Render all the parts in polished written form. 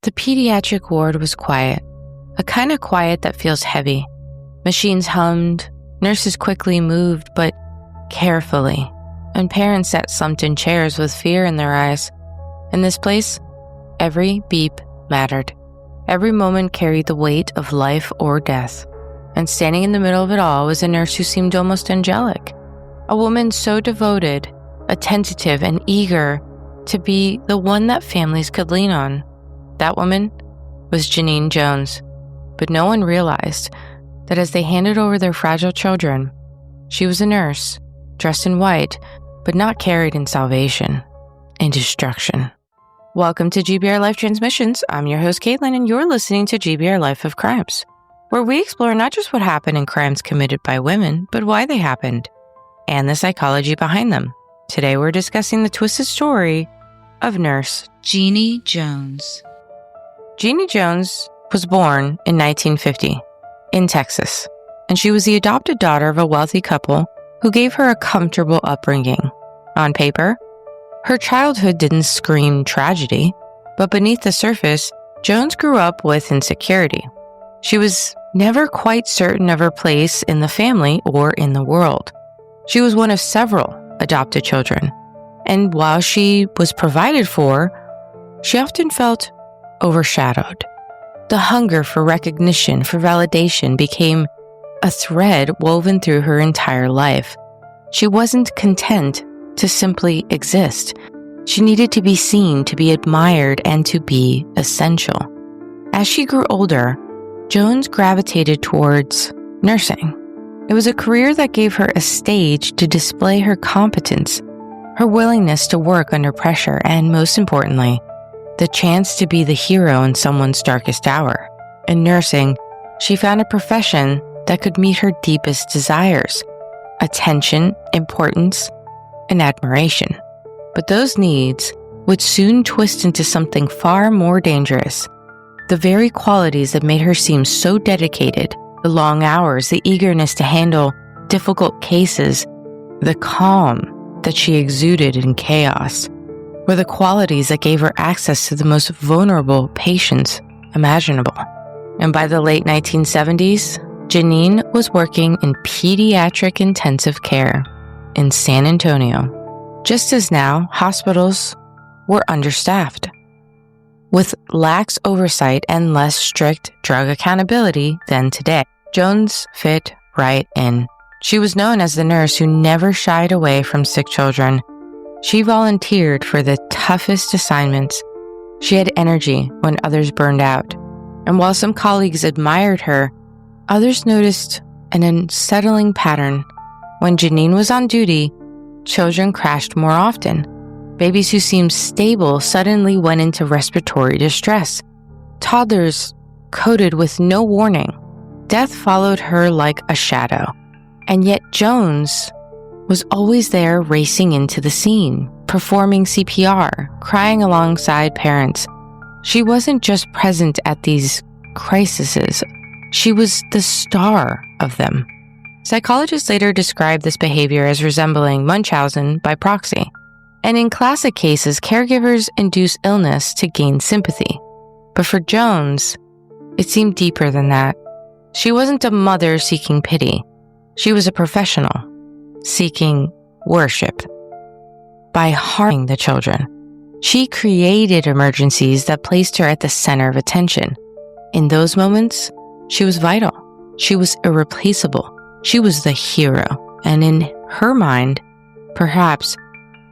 The pediatric ward was quiet, a kind of quiet that feels heavy. Machines hummed, nurses quickly moved, but carefully, and parents sat slumped in chairs with fear in their eyes. In this place, every beep mattered. Every moment carried the weight of life or death. And standing in the middle of it all was a nurse who seemed almost angelic, a woman so devoted, attentive, and eager to be the one that families could lean on. That woman was Genene Jones, but no one realized that as they handed over their fragile children, she was a nurse, dressed in white, but not carried in salvation, in destruction. Welcome to GBR Life Transmissions. I'm your host, Caitlin, and you're listening to GBR Life of Crimes, where we explore not just what happened in crimes committed by women, but why they happened, and the psychology behind them. Today, we're discussing the twisted story of nurse Genene Jones. Genene Jones was born in 1950 in Texas, and she was the adopted daughter of a wealthy couple who gave her a comfortable upbringing. On paper, her childhood didn't scream tragedy, but beneath the surface, Jones grew up with insecurity. She was never quite certain of her place in the family or in the world. She was one of several adopted children, and while she was provided for, she often felt overshadowed. The hunger for recognition, for validation, became a thread woven through her entire life. She wasn't content to simply exist. She needed to be seen, to be admired, and to be essential. As she grew older, Jones gravitated towards nursing. It was a career that gave her a stage to display her competence, her willingness to work under pressure, and most importantly, the chance to be the hero in someone's darkest hour. In nursing, she found a profession that could meet her deepest desires: attention, importance, and admiration. But those needs would soon twist into something far more dangerous. The very qualities that made her seem so dedicated, the long hours, the eagerness to handle difficult cases, the calm that she exuded in chaos, were the qualities that gave her access to the most vulnerable patients imaginable. And by the late 1970s, Genene was working in pediatric intensive care in San Antonio. Just as now, hospitals were understaffed, with lax oversight and less strict drug accountability than today. Jones fit right in. She was known as the nurse who never shied away from sick children. She volunteered for the toughest assignments. She had energy when others burned out. And while some colleagues admired her, others noticed an unsettling pattern. When Genene was on duty, children crashed more often. Babies who seemed stable suddenly went into respiratory distress. Toddlers coded with no warning. Death followed her like a shadow. And yet Jones was always there, racing into the scene, performing CPR, crying alongside parents. She wasn't just present at these crises. She was the star of them. Psychologists later described this behavior as resembling Munchausen by proxy. And in classic cases, caregivers induce illness to gain sympathy. But for Jones, it seemed deeper than that. She wasn't a mother seeking pity. She was a professional seeking worship. By harming the children, she created emergencies that placed her at the center of attention. In those moments, she was vital. She was irreplaceable. She was the hero. And in her mind, perhaps,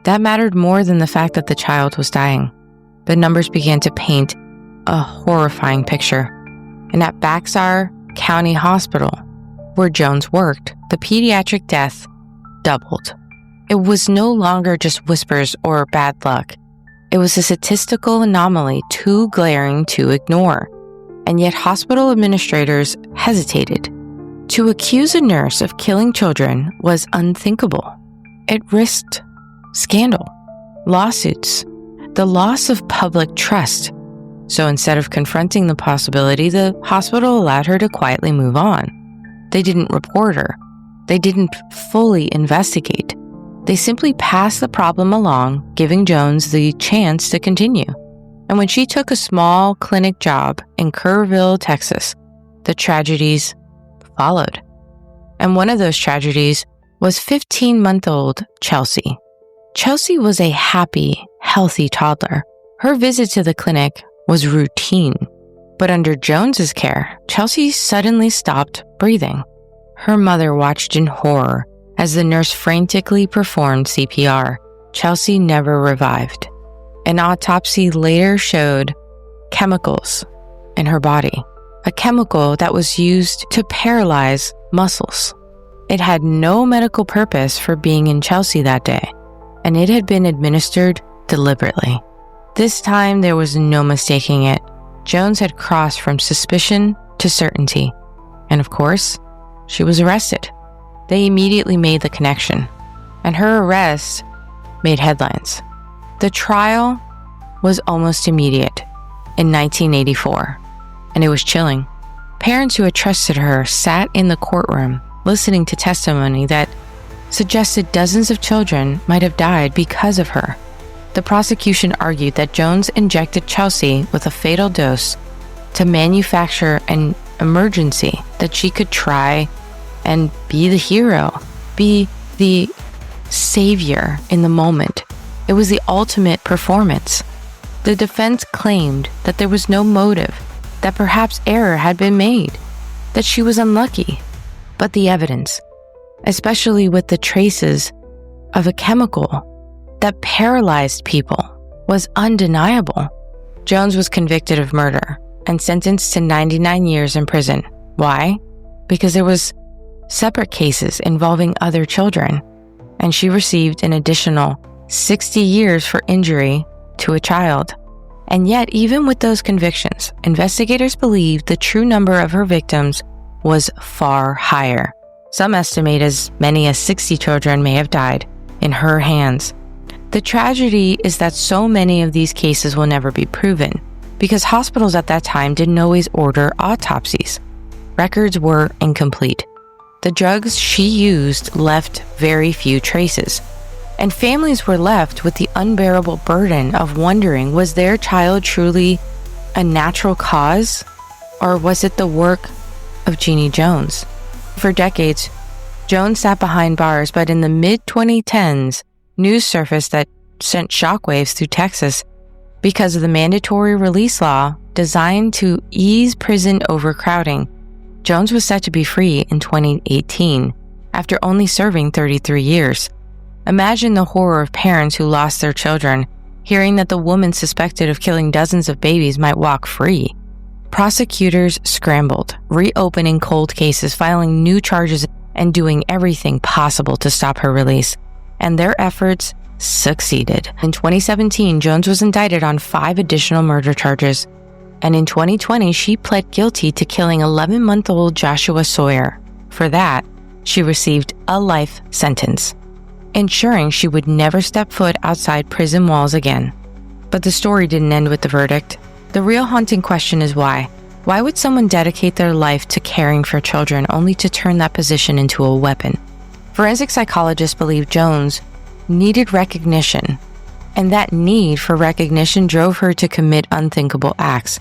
that mattered more than the fact that the child was dying. The numbers began to paint a horrifying picture. And at Bexar County Hospital, where Jones worked, the pediatric death doubled. It was no longer just whispers or bad luck. It was a statistical anomaly too glaring to ignore. And yet hospital administrators hesitated. To accuse a nurse of killing children was unthinkable. It risked scandal, lawsuits, the loss of public trust. So instead of confronting the possibility, the hospital allowed her to quietly move on. They didn't report her. They didn't fully investigate. They simply passed the problem along, giving Jones the chance to continue. And when she took a small clinic job in Kerrville, Texas, the tragedies followed. And one of those tragedies was 15-month-old Chelsea. Chelsea was a happy, healthy toddler. Her visit to the clinic was routine. But under Jones's care, Chelsea suddenly stopped breathing. Her mother watched in horror as the nurse frantically performed CPR. Chelsea never revived. An autopsy later showed chemicals in her body, a chemical that was used to paralyze muscles. It had no medical purpose for being in Chelsea that day, and it had been administered deliberately. This time, there was no mistaking it. Jones had crossed from suspicion to certainty, and of course, she was arrested. They immediately made the connection, and her arrest made headlines. The trial was almost immediate in 1984, and it was chilling. Parents who had trusted her sat in the courtroom listening to testimony that suggested dozens of children might have died because of her. The prosecution argued that Jones injected Chelsea with a fatal dose to manufacture an emergency that she could try and be the hero, be the savior in the moment. It was the ultimate performance. The defense claimed that there was no motive, that perhaps error had been made, that she was unlucky. But the evidence, especially with the traces of a chemical that paralyzed people, was undeniable. Jones was convicted of murder and sentenced to 99 years in prison. Why? Because there was separate cases involving other children, and she received an additional 60 years for injury to a child. And yet, even with those convictions, investigators believe the true number of her victims was far higher. Some estimate as many as 60 children may have died in her hands. The tragedy is that so many of these cases will never be proven because hospitals at that time didn't always order autopsies. Records were incomplete. The drugs she used left very few traces, and families were left with the unbearable burden of wondering, was their child truly a natural cause, or was it the work of Genene Jones? For decades, Jones sat behind bars, but in the mid-2010s, news surfaced that sent shockwaves through Texas because of the mandatory release law designed to ease prison overcrowding. Jones was set to be free in 2018 after only serving 33 years. Imagine the horror of parents who lost their children, hearing that the woman suspected of killing dozens of babies might walk free. Prosecutors scrambled, reopening cold cases, filing new charges, and doing everything possible to stop her release. And their efforts succeeded. In 2017, Jones was indicted on 5 additional murder charges. And in 2020, she pled guilty to killing 11-month-old Joshua Sawyer. For that, she received a life sentence, ensuring she would never step foot outside prison walls again. But the story didn't end with the verdict. The real haunting question is why? Why would someone dedicate their life to caring for children only to turn that position into a weapon? Forensic psychologists believe Jones needed recognition, and that need for recognition drove her to commit unthinkable acts.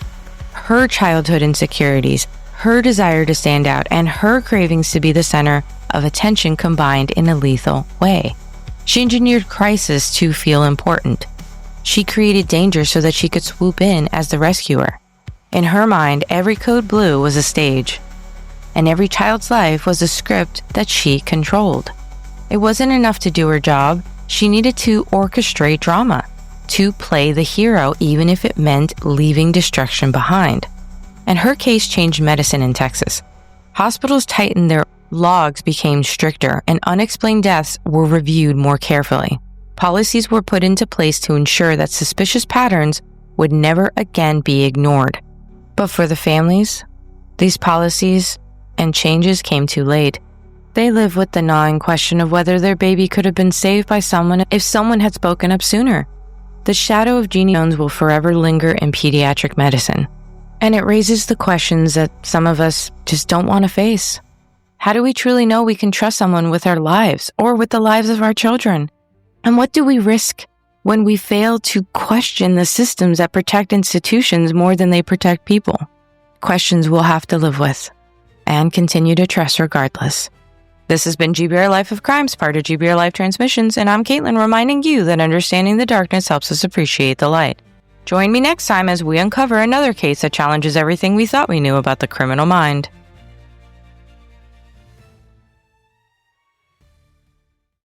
Her childhood insecurities, her desire to stand out, and her cravings to be the center of attention combined in a lethal way. She engineered crisis to feel important. She created danger so that she could swoop in as the rescuer. In her mind, every code blue was a stage, and every child's life was a script that she controlled. It wasn't enough to do her job. She needed to orchestrate drama, to play the hero, even if it meant leaving destruction behind. And her case changed medicine in Texas. Hospitals tightened their logs, became stricter, and unexplained deaths were reviewed more carefully. Policies were put into place to ensure that suspicious patterns would never again be ignored. But for the families, these policies and changes came too late. They live with the gnawing question of whether their baby could have been saved by someone if someone had spoken up sooner. The shadow of Genene Jones will forever linger in pediatric medicine, and it raises the questions that some of us just don't want to face. How do we truly know we can trust someone with our lives or with the lives of our children? And what do we risk when we fail to question the systems that protect institutions more than they protect people. Questions we'll have to live with and continue to trust regardless. This has been GBRLIFE of Crimes, part of GBRLIFE Transmissions, and I'm Caitlin, reminding you that understanding the darkness helps us appreciate the light. Join me next time as we uncover another case that challenges everything we thought we knew about the criminal mind.